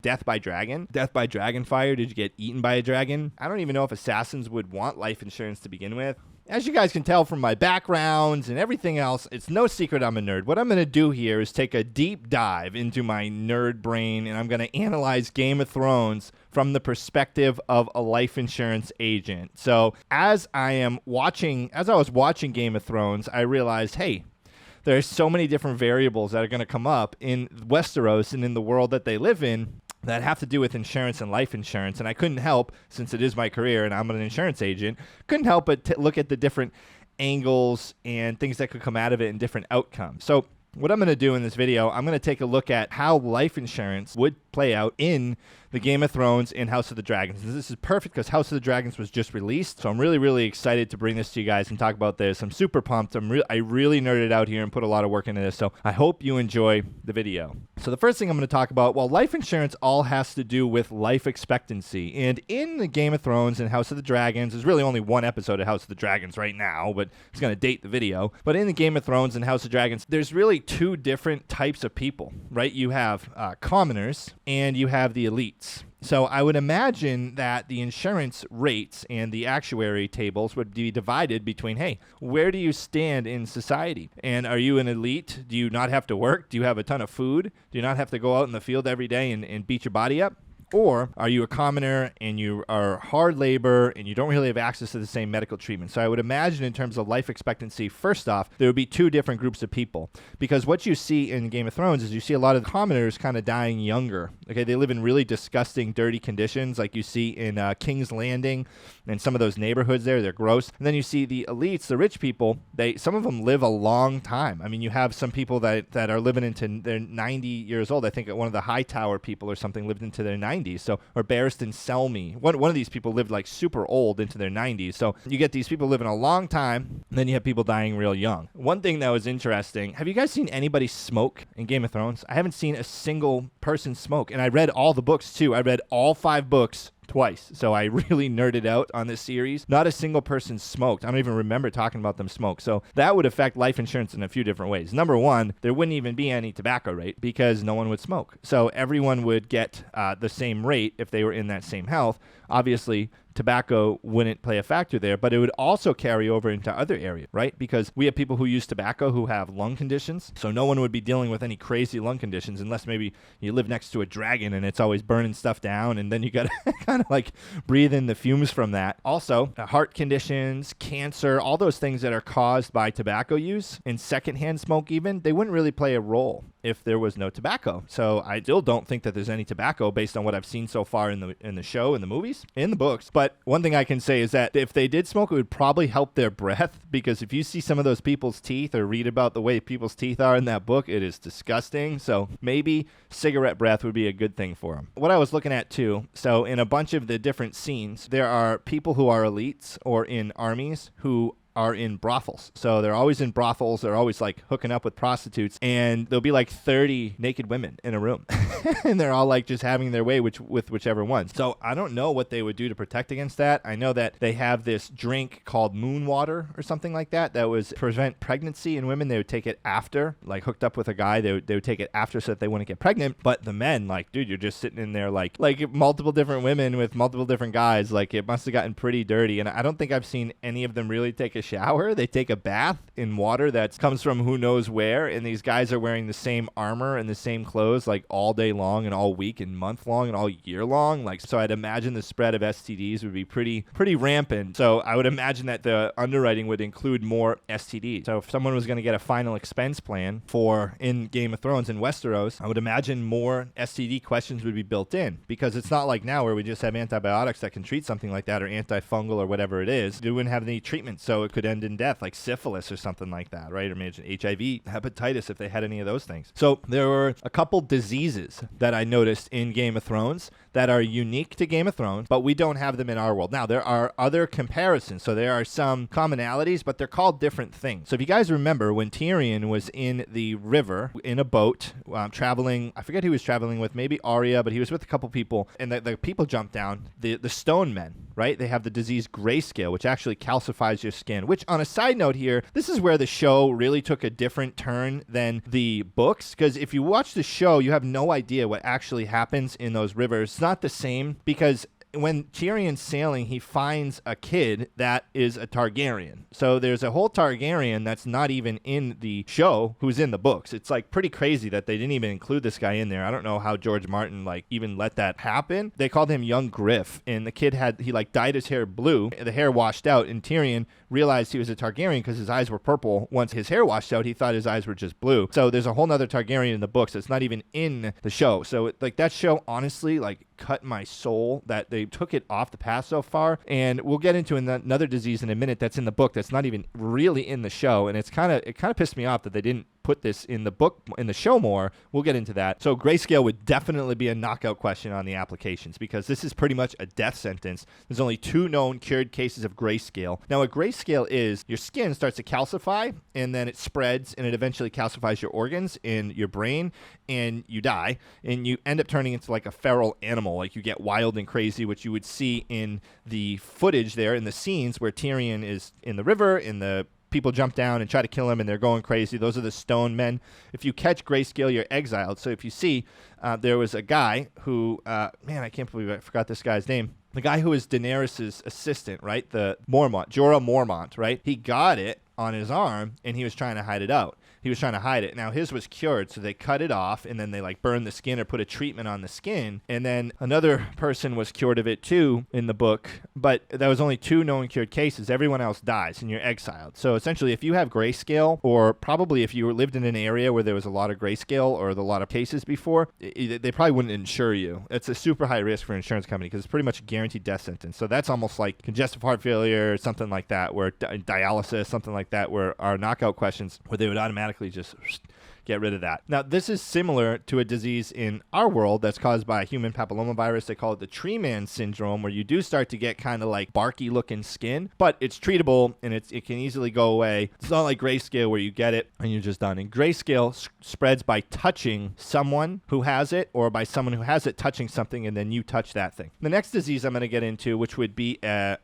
Death by dragon? Death by dragon fire? Did you get eaten by a dragon? I don't even know if assassins would want life insurance to begin with. As you guys can tell from my backgrounds and everything else, it's no secret I'm a nerd. What I'm going to do here is take a deep dive into my nerd brain, and I'm going to analyze Game of Thrones from the perspective of a life insurance agent. So as I was watching Game of Thrones, I realized, hey, there's so many different variables that are going to come up in Westeros and in the world that they live in that have to do with insurance and life insurance. And I couldn't help, since it is my career and I'm an insurance agent, couldn't help but look at the different angles and things that could come out of it and different outcomes. So what I'm going to do in this video, I'm going to take a look at how life insurance would play out in the Game of Thrones and House of the Dragons. This is perfect because House of the Dragons was just released, so I'm really, really excited to bring this to you guys and talk about this. I'm super pumped. I really nerded out here and put a lot of work into this, so I hope you enjoy the video. So the first thing I'm going to talk about, well, life insurance all has to do with life expectancy, and in the Game of Thrones and House of the Dragons, there's really only one episode of House of the Dragons right now, but it's going to date the video. But in the Game of Thrones and House of Dragons, there's really two different types of people, right? You have commoners and you have the elites. So I would imagine that the insurance rates and the actuary tables would be divided between, hey, where do you stand in society? And are you an elite? Do you not have to work? Do you have a ton of food? Do you not have to go out in the field every day and beat your body up? Or are you a commoner and you are hard labor and you don't really have access to the same medical treatment? So I would imagine in terms of life expectancy, first off, there would be two different groups of people. Because what you see in Game of Thrones is you see a lot of the commoners kind of dying younger. Okay, they live in really disgusting, dirty conditions like you see in King's Landing and some of those neighborhoods there. They're gross. And then you see the elites, the rich people, some of them live a long time. I mean, you have some people that are living into their 90 years old. I think one of the Hightower people or something lived into their 90s. So, or Barristan Selmy. One of these people lived like super old into their 90s. So you get these people living a long time, and then you have people dying real young. One thing that was interesting, have you guys seen anybody smoke in Game of Thrones? I haven't seen a single person smoke. And I read all the books too. I read all 5 books twice. So I really nerded out on this series. Not a single person smoked. I don't even remember talking about them smoke. So that would affect life insurance in a few different ways. Number one, there wouldn't even be any tobacco rate because no one would smoke. So everyone would get the same rate if they were in that same health. Obviously, tobacco wouldn't play a factor there, but it would also carry over into other areas, right? Because we have people who use tobacco who have lung conditions, so no one would be dealing with any crazy lung conditions unless maybe you live next to a dragon and it's always burning stuff down, and then you got to kind of like breathe in the fumes from that. Also, heart conditions, cancer, all those things that are caused by tobacco use and secondhand smoke even, they wouldn't really play a role if there was no tobacco. So I still don't think that there's any tobacco based on what I've seen so far in the show, in the movies, in the books. But one thing I can say is that if they did smoke, it would probably help their breath, because if you see some of those people's teeth or read about the way people's teeth are in that book, it is disgusting. So maybe cigarette breath would be a good thing for them. What I was looking at too, so in a bunch of the different scenes, there are people who are elites or in armies who are in brothels. So they're always in brothels. They're always like hooking up with prostitutes, and there'll be like 30 naked women in a room and they're all like just having their way with whichever one. So I don't know what they would do to protect against that. I know that they have this drink called moon water or something like that was prevent pregnancy in women. They would take it after, like hooked up with a guy, they would take it after so that they wouldn't get pregnant. But the men, like, dude, you're just sitting in there like multiple different women with multiple different guys. Like, it must have gotten pretty dirty. And I don't think I've seen any of them really take a shower. They take a bath in water that comes from who knows where, and these guys are wearing the same armor and the same clothes like all day long and all week and month long and all year long. Like, so I'd imagine the spread of STDs would be pretty rampant. So I would imagine that the underwriting would include more STDs. So if someone was going to get a final expense plan for in Game of Thrones in Westeros, I would imagine more STD questions would be built in, because it's not like now where we just have antibiotics that can treat something like that, or antifungal or whatever it is. They wouldn't have any treatment, so it could end in death, like syphilis or something like that, right? Or imagine HIV, hepatitis, if they had any of those things. So there were a couple diseases that I noticed in Game of Thrones that are unique to Game of Thrones, but we don't have them in our world. Now, there are other comparisons. So there are some commonalities, but they're called different things. So if you guys remember when Tyrion was in the river in a boat traveling, I forget who he was traveling with, maybe Arya, but he was with a couple people, and the people jumped down, the stone men, right? They have the disease grayscale, which actually calcifies your skin, which on a side note here, this is where the show really took a different turn than the books, because if you watch the show, you have no idea what actually happens in those rivers. It's not the same because when Tyrion's sailing, he finds a kid that is a Targaryen. So there's a whole Targaryen that's not even in the show who's in the books. It's like pretty crazy that they didn't even include this guy in there. I don't know how George Martin like even let that happen. They called him Young Griff, and the kid he like dyed his hair blue. The hair washed out, and Tyrion realized he was a Targaryen because his eyes were purple. Once his hair washed out, he thought his eyes were just blue. So there's a whole nother Targaryen in the books that's not even in the show. So like that show honestly like cut my soul that they took it off the path so far. And we'll get into another disease in a minute that's in the book that's not even really in the show. And it kind of pissed me off that they didn't put this in the book, in the show more. We'll get into that. So grayscale would definitely be a knockout question on the applications because this is pretty much a death sentence. There's only 2 known cured cases of grayscale. Now, what grayscale is, your skin starts to calcify and then it spreads and it eventually calcifies your organs in your brain and you die and you end up turning into like a feral animal. Like you get wild and crazy, which you would see in the footage there in the scenes where Tyrion is in the river, in the people jump down and try to kill him and they're going crazy. Those are the stone men. If you catch grayscale, you're exiled. So if you see, there was a guy who, man, I can't believe I forgot this guy's name. The guy who was Daenerys' assistant, right? The Mormont, Jorah Mormont, right? He got it on his arm and he was trying to hide it out. He was trying to hide it. Now his was cured, so they cut it off and then they like burned the skin or put a treatment on the skin. And then another person was cured of it too in the book, but there was only 2 known cured cases. Everyone else dies and you're exiled. So essentially, if you have grayscale, or probably if you lived in an area where there was a lot of grayscale or a lot of cases before, they probably wouldn't insure you. It's a super high risk for an insurance company because it's pretty much a guaranteed death sentence. So that's almost like congestive heart failure or something like that, where dialysis, something like that, where our knockout questions where they would automatically just get rid of that. Now, this is similar to a disease in our world that's caused by a human papillomavirus. They call it the tree man syndrome, where you do start to get kind of like barky looking skin, but it's treatable and it can easily go away. It's not like grayscale where you get it and you're just done. And grayscale spreads by touching someone who has it or by someone who has it touching something and then you touch that thing. The next disease I'm going to get into, which would be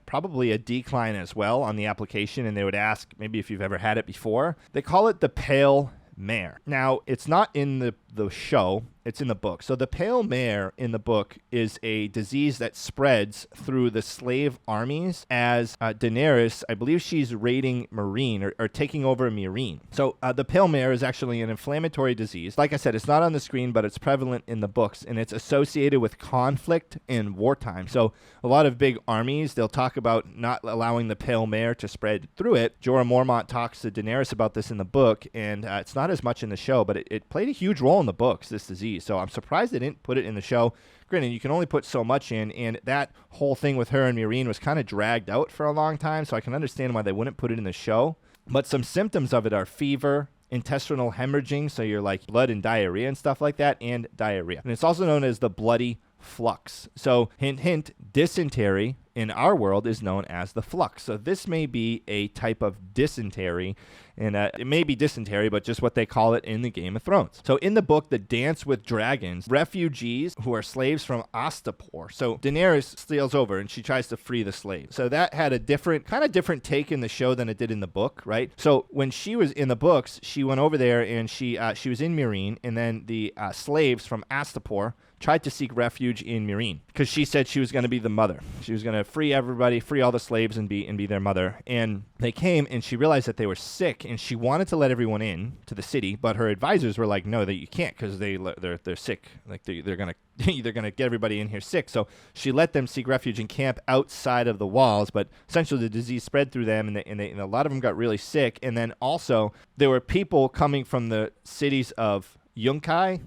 probably a decline as well on the application, and they would ask maybe if you've ever had it before. They call it the pale mare. Now, it's not in the show, it's in the book. So the pale mare in the book is a disease that spreads through the slave armies as Daenerys, I believe she's raiding Meereen or taking over Meereen. So the pale mare is actually an inflammatory disease. Like I said, it's not on the screen, but it's prevalent in the books, and it's associated with conflict in wartime. So a lot of big armies, they'll talk about not allowing the pale mare to spread through it. Jorah Mormont talks to Daenerys about this in the book, and it's not as much in the show, but it played a huge role in the books, this disease. So I'm surprised they didn't put it in the show. Granted, you can only put so much in, and that whole thing with her and Meereen was kind of dragged out for a long time, so I can understand why they wouldn't put it in the show. But some symptoms of it are fever, intestinal hemorrhaging, so you're like blood and diarrhea and stuff like that, and diarrhea. And it's also known as the bloody flux. So hint, hint, dysentery in our world is known as the flux. So this may be a type of dysentery, and it may be dysentery, but just what they call it in the Game of Thrones. So in the book, The Dance with Dragons, refugees who are slaves from Astapor. So Daenerys steals over and she tries to free the slaves. So that had a different take in the show than it did in the book, right? So when she was in the books, she went over there and she was in Meereen, and then the slaves from Astapor tried to seek refuge in Meereen because she said she was going to be the mother. She was going to free everybody, free all the slaves and be their mother. And they came and she realized that they were sick and she wanted to let everyone in to the city, but her advisors were like, no, that you can't because they're sick. Like they're going to get everybody in here sick. So she let them seek refuge and camp outside of the walls, but essentially the disease spread through them and a lot of them got really sick. And then also there were people coming from the cities of Yunkai,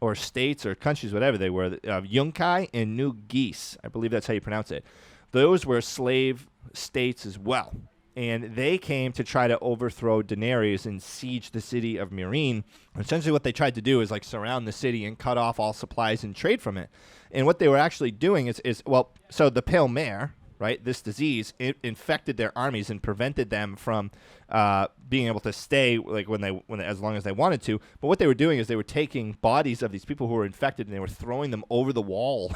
or states or countries, whatever they were, Yunkai and New Geese. I believe that's how you pronounce it. Those were slave states as well. And they came to try to overthrow Daenerys and siege the city of Meereen. Essentially what they tried to do is like surround the city and cut off all supplies and trade from it. And what they were actually doing is so the pale mare, right? This disease, it infected their armies and prevented them from being able to stay like when they as long as they wanted to. But what they were doing is they were taking bodies of these people who were infected and they were throwing them over the wall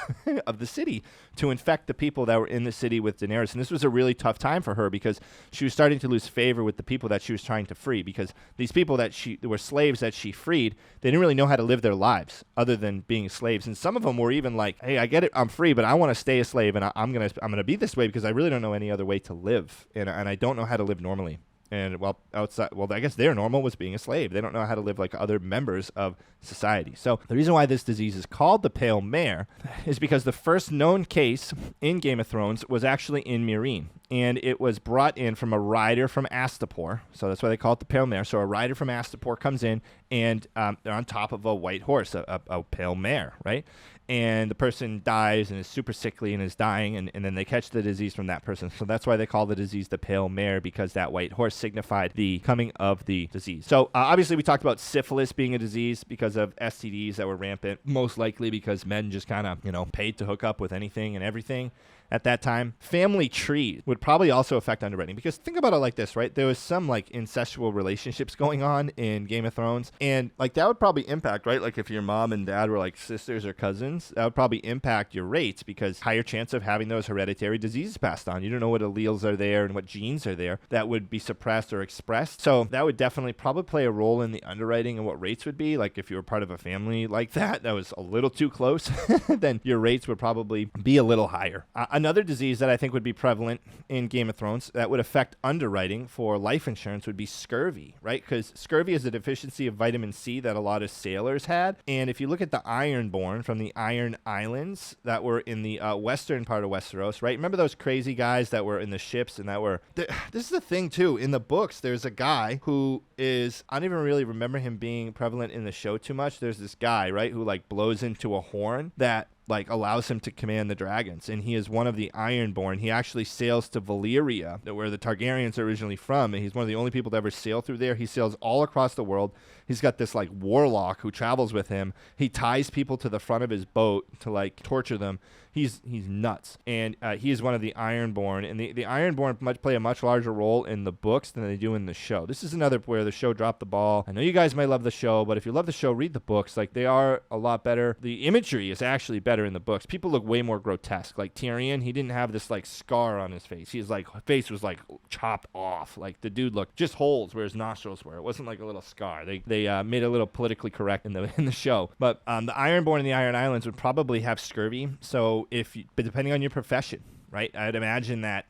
of the city to infect the people that were in the city with Daenerys. And this was a really tough time for her because she was starting to lose favor with the people that she was trying to free, because these people that were slaves that she freed, they didn't really know how to live their lives other than being slaves. And some of them were even like, hey, I get it, I'm free, but I want to stay a slave, and I'm gonna be this way because I really don't know any other way to live, and I don't know how to live normally. And I guess their normal was being a slave. They don't know how to live like other members of society. So the reason why this disease is called the Pale Mare is because the first known case in Game of Thrones was actually in Meereen. And it was brought in from a rider from Astapor. So that's why they call it the Pale Mare. So a rider from Astapor comes in, and they're on top of a white horse, a pale mare, right? And the person dies and is super sickly and is dying, and then they catch the disease from that person. So that's why they call the disease the Pale Mare, because that white horse signified the coming of the disease. So obviously we talked about syphilis being a disease because of STDs that were rampant, most likely because men just kind of, paid to hook up with anything and everything at that time. Family tree would probably also affect underwriting, because think about it like this, right? There was some like incestual relationships going on in Game of Thrones, and like that would probably impact, right? Like if your mom and dad were like sisters or cousins, that would probably impact your rates, because higher chance of having those hereditary diseases passed on. You don't know what alleles are there and what genes are there that would be suppressed or expressed. So that would definitely probably play a role in the underwriting and what rates would be. Like if you were part of a family like that was a little too close, then your rates would probably be a little higher. Another disease that I think would be prevalent in Game of Thrones that would affect underwriting for life insurance would be scurvy, right? Because scurvy is a deficiency of vitamin C that a lot of sailors had. And if you look at the Ironborn from the Iron Islands that were in the western part of Westeros, right? Remember those crazy guys that were in the ships and that were... This is the thing, too. In the books, there's a guy who is... I don't even really remember him being prevalent in the show too much. There's this guy, right, who like blows into a horn that like allows him to command the dragons, and he is one of the Ironborn. He actually sails to Valyria, where the Targaryens are originally from, and he's one of the only people to ever sail through there. He sails all across the world. He's got this like warlock who travels with him. He ties people to the front of his boat to like torture them. He's nuts, and he is one of the Ironborn, and the Ironborn play a much larger role in the books than they do in the show. This is another where the show dropped the ball. I know you guys might love the show, but if you love the show, read the books. Like, they are a lot better. The imagery is actually better in the books. People look way more grotesque. Like Tyrion, he didn't have this like scar on his face. His like face was like chopped off. Like the dude looked just holes where his nostrils were. It wasn't like a little scar. They made it a little politically correct in the show. But the Ironborn in the Iron Islands would probably have scurvy. So but depending on your profession, right? I'd imagine that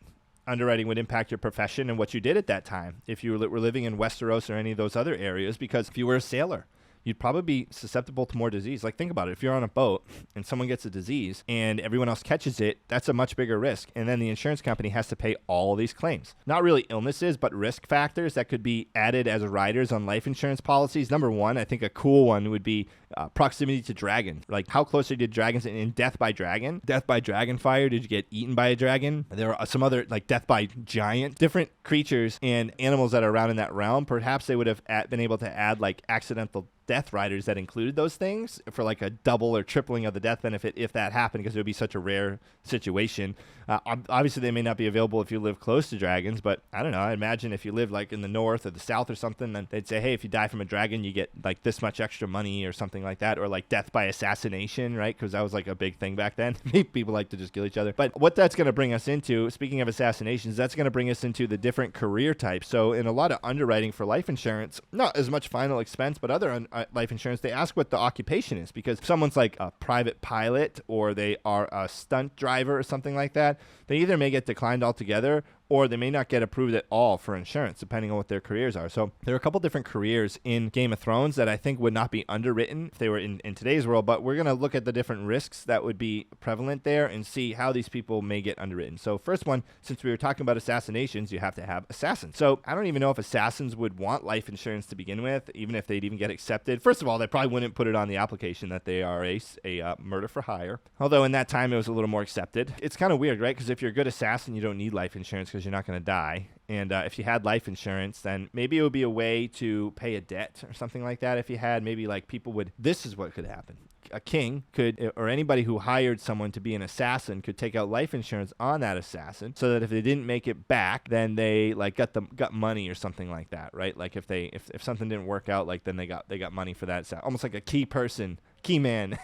underwriting would impact your profession and what you did at that time if you were living in Westeros or any of those other areas, because if you were a sailor, you'd probably be susceptible to more disease. Like, think about it. If you're on a boat and someone gets a disease and everyone else catches it, that's a much bigger risk. And then the insurance company has to pay all of these claims. Not really illnesses, but risk factors that could be added as riders on life insurance policies. Number one, I think a cool one would be proximity to dragons. Like, how close are you to dragons? In death by dragon? Death by dragon fire? Did you get eaten by a dragon? There are some other, like, death by giant. Different creatures and animals that are around in that realm. Perhaps they would have been able to add, like, accidental death riders that included those things for like a double or tripling of the death benefit if that happened, because it would be such a rare situation. Obviously, they may not be available if you live close to dragons, but I don't know. I imagine if you live like in the north or the south or something, then they'd say, hey, if you die from a dragon, you get like this much extra money or something like that, or like death by assassination, right? Because that was like a big thing back then. People like to just kill each other. But what that's going to bring us into, speaking of assassinations, that's going to bring us into the different career types. So in a lot of underwriting for life insurance, not as much final expense, but other life insurance, they ask what the occupation is, because if someone's like a private pilot or they are a stunt driver or something like that, they either may get declined altogether or they may not get approved at all for insurance, depending on what their careers are. So there are a couple different careers in Game of Thrones that I think would not be underwritten if they were in today's world, but we're going to look at the different risks that would be prevalent there and see how these people may get underwritten. So first one, since we were talking about assassinations, you have to have assassins. So I don't even know if assassins would want life insurance to begin with, even if they'd even get accepted. First of all, they probably wouldn't put it on the application that they are a murder for hire, although in that time it was a little more accepted. It's kind of weird, right? Because if you're a good assassin, you don't need life insurance because you're not going to die. And if you had life insurance, then maybe it would be a way to pay a debt or something like that. If you had, maybe like people would, this is what could happen. a king could, or anybody who hired someone to be an assassin could take out life insurance on that assassin, so that if they didn't make it back, then they like got money or something like that, right? Like if something didn't work out, like then they got money for that. Almost like a key person. Key man,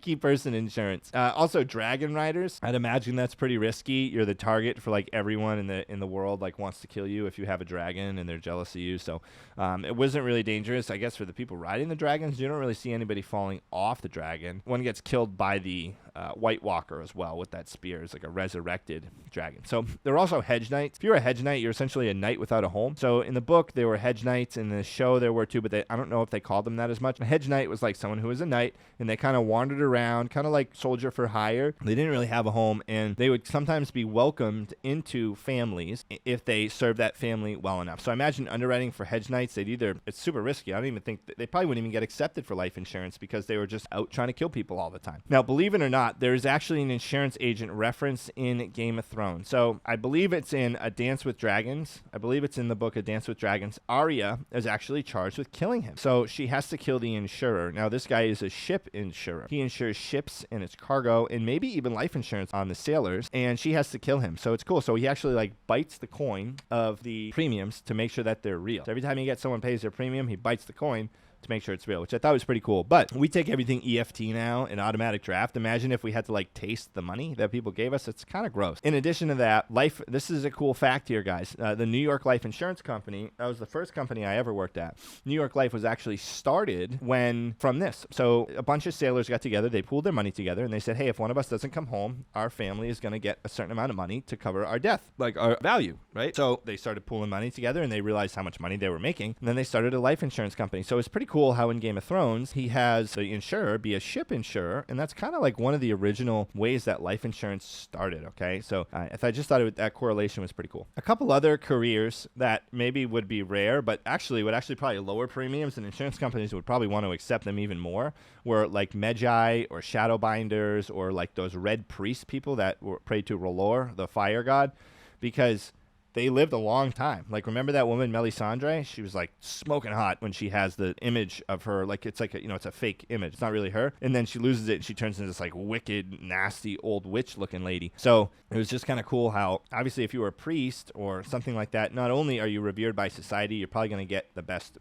key person insurance. Also, dragon riders. I'd imagine that's pretty risky. You're the target for like everyone in the world like wants to kill you if you have a dragon and they're jealous of you. So it wasn't really dangerous, I guess, for the people riding the dragons. You don't really see anybody falling off the dragon. One gets killed by the White Walker as well with that spear. It's like a resurrected dragon. So there are also hedge knights. If you're a hedge knight, you're essentially a knight without a home. So in the book, there were hedge knights. In the show, there were too, but I don't know if they called them that as much. A hedge knight was like someone who was a knight, and they kind of wandered around, kind of like soldier for hire. They didn't really have a home, and they would sometimes be welcomed into families if they served that family well enough. So I imagine underwriting for hedge knights, it's super risky. I don't even think they probably wouldn't even get accepted for life insurance because they were just out trying to kill people all the time. Now, believe it or not, there's actually an insurance agent reference in Game of Thrones. So I believe it's in A Dance with Dragons. I believe it's in the book A Dance with Dragons. Arya is actually charged with killing him. So she has to kill the insurer. Now, this guy is a ship insurer. He insures ships and its cargo and maybe even life insurance on the sailors, and she has to kill him. So it's cool. So he actually like bites the coin of the premiums to make sure that they're real. So every time you get someone pays their premium, he bites the coin to make sure it's real, which I thought was pretty cool. But we take everything EFT now, an automatic draft. Imagine if we had to like taste the money that people gave us. It's kind of gross. In addition to that, this is a cool fact here, guys. The New York Life Insurance Company, that was the first company I ever worked at. New York Life was actually started from this. So a bunch of sailors got together, they pooled their money together, and they said, hey, if one of us doesn't come home, our family is going to get a certain amount of money to cover our death, like our value, right? So they started pooling money together, and they realized how much money they were making, and then they started a life insurance company. So it's pretty cool how in Game of Thrones, he has the insurer be a ship insurer, and that's kind of like one of the original ways that life insurance started, okay? So I just thought that correlation was pretty cool. A couple other careers that maybe would be rare, but would actually probably lower premiums, and insurance companies would probably want to accept them even more, were like Magi or shadow binders or like those red priest people that were prayed to Rolor, the fire god, because they lived a long time. Like, remember that woman, Melisandre? She was, like, smoking hot when she has the image of her. Like, it's like, it's a fake image. It's not really her. And then she loses it, and she turns into this, like, wicked, nasty, old witch-looking lady. So it was just kind of cool how, obviously, if you were a priest or something like that, not only are you revered by society, you're probably going to get the best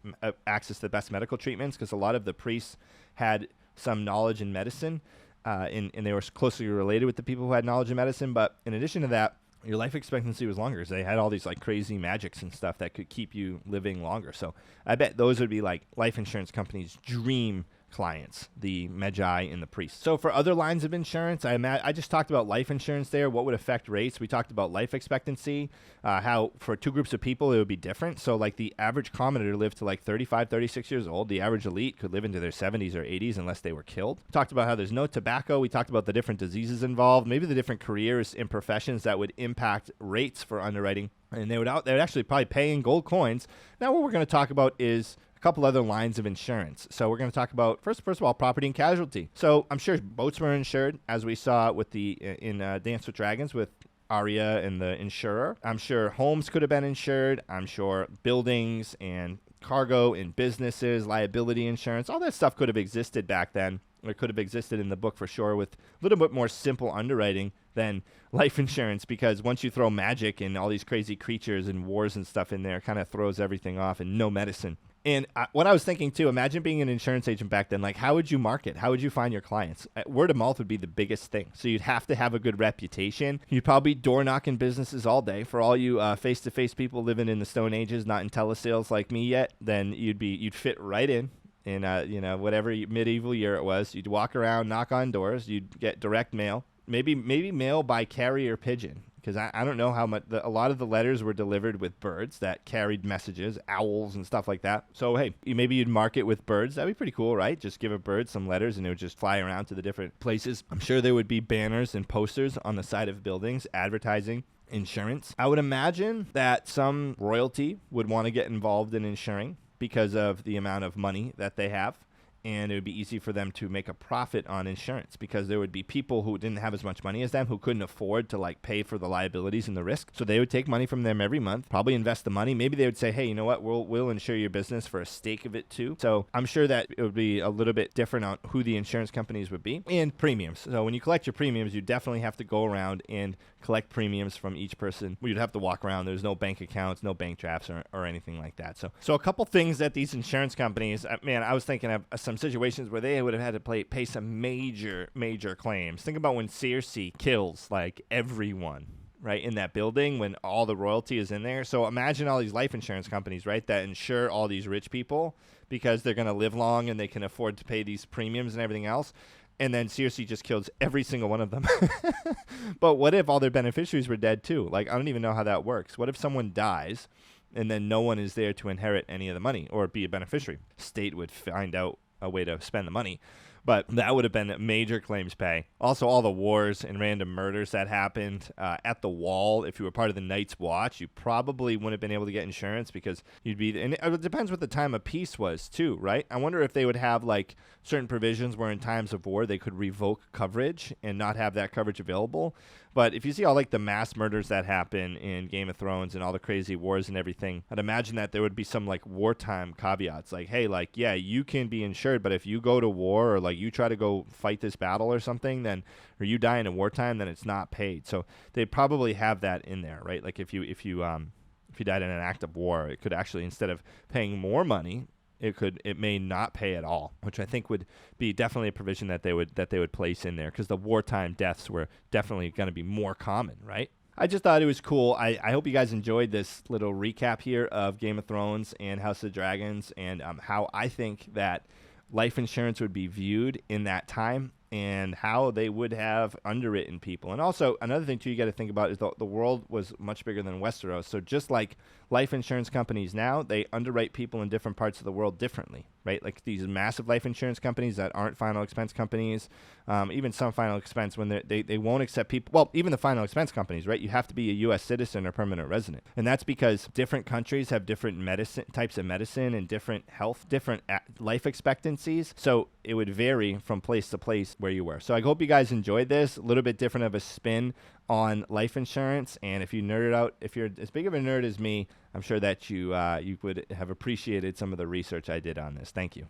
access to the best medical treatments, because a lot of the priests had some knowledge in medicine, and they were closely related with the people who had knowledge in medicine. But in addition to that, your life expectancy was longer. So they had all these like crazy magics and stuff that could keep you living longer. So I bet those would be like life insurance companies' dream clients, the Magi and the priests. So for other lines of insurance, I just talked about life insurance there, what would affect rates. We talked about life expectancy, how for two groups of people it would be different. So like the average commoner lived to like 35, 36 years old. The average elite could live into their 70s or 80s unless they were killed. We talked about how there's no tobacco. We talked about the different diseases involved, maybe the different careers and professions that would impact rates for underwriting. And they would actually probably pay in gold coins. Now what we're going to talk about is couple other lines of insurance. So we're going to talk about first of all, property and casualty. So I'm sure boats were insured, as we saw with in Dance with Dragons with Arya and the insurer. I'm sure homes could have been insured. I'm sure buildings and cargo and businesses, liability insurance, all that stuff could have existed back then. Or could have existed in the book for sure, with a little bit more simple underwriting than life insurance, because once you throw magic and all these crazy creatures and wars and stuff in there, it kind of throws everything off, and no medicine. And what I was thinking too, imagine being an insurance agent back then. Like, how would you market? How would you find your clients? Word of mouth would be the biggest thing. So you'd have to have a good reputation. You'd probably door knocking businesses all day. For all you face-to-face people living in the Stone Ages, not in telesales like me yet, then you'd fit right in whatever medieval year it was. You'd walk around, knock on doors. You'd get direct mail, maybe mail by carrier pigeon. Because I don't know how much, a lot of the letters were delivered with birds that carried messages, owls and stuff like that. So, hey, maybe you'd market with birds. That'd be pretty cool, right? Just give a bird some letters and it would just fly around to the different places. I'm sure there would be banners and posters on the side of buildings advertising insurance. I would imagine that some royalty would want to get involved in insuring because of the amount of money that they have. and it would be easy for them to make a profit on insurance because there would be people who didn't have as much money as them who couldn't afford to like pay for the liabilities and the risk. So they would take money from them every month, probably invest the money. Maybe they would say, hey, you know what, we'll insure your business for a stake of it too. So I'm sure that it would be a little bit different on who the insurance companies would be. And premiums. So when you collect your premiums, you definitely have to go around and collect premiums from each person. You'd have to walk around. There's no bank accounts, no bank drafts or anything like that. So a couple things that these insurance companies, man, I was thinking of some situations where they would have had to pay some major claims. Think about when Scurvy kills like everyone, right, in that building when all the royalty is in there. So imagine all these life insurance companies, right, that insure all these rich people because they're going to live long and they can afford to pay these premiums and everything else. And then Scurvy just kills every single one of them. But what if all their beneficiaries were dead too? Like, I don't even know how that works. What if someone dies and then no one is there to inherit any of the money or be a beneficiary? State would find out a way to spend the money. But that would have been major claims pay. Also, all the wars and random murders that happened at the wall. If you were part of the Night's Watch, you probably wouldn't have been able to get insurance because you'd be... And it depends what the time of peace was, too, right? I wonder if they would have, like, certain provisions where in times of war they could revoke coverage and not have that coverage available. But if you see all, like, the mass murders that happen in Game of Thrones and all the crazy wars and everything, I'd imagine that there would be some, like, wartime caveats. Like, hey, like, yeah, you can be insured, but if you go to war or, like, you try to go fight this battle or something, then, or you die in wartime, then it's not paid. So they probably have that in there, right? Like, if you died in an act of war, it could actually, instead of paying more money, it may not pay at all, which I think would be definitely a provision that they would place in there because the wartime deaths were definitely going to be more common, right? I just thought it was cool. I hope you guys enjoyed this little recap here of Game of Thrones and House of Dragons and how I think that life insurance would be viewed in that time and how they would have underwritten people. And also, another thing, too, you got to think about is the world was much bigger than Westeros. So just like life insurance companies now, they underwrite people in different parts of the world differently, right? Like these massive life insurance companies that aren't final expense companies, even some final expense when they won't accept people. Well, even the final expense companies, right? You have to be a U.S. citizen or permanent resident. And that's because different countries have different types of medicine and different health, different life expectancies. So it would vary from place to place where you were. So I hope you guys enjoyed this. A little bit different of a spin on life insurance. And if you nerded out, if you're as big of a nerd as me, I'm sure that you would have appreciated some of the research I did on this. Thank you.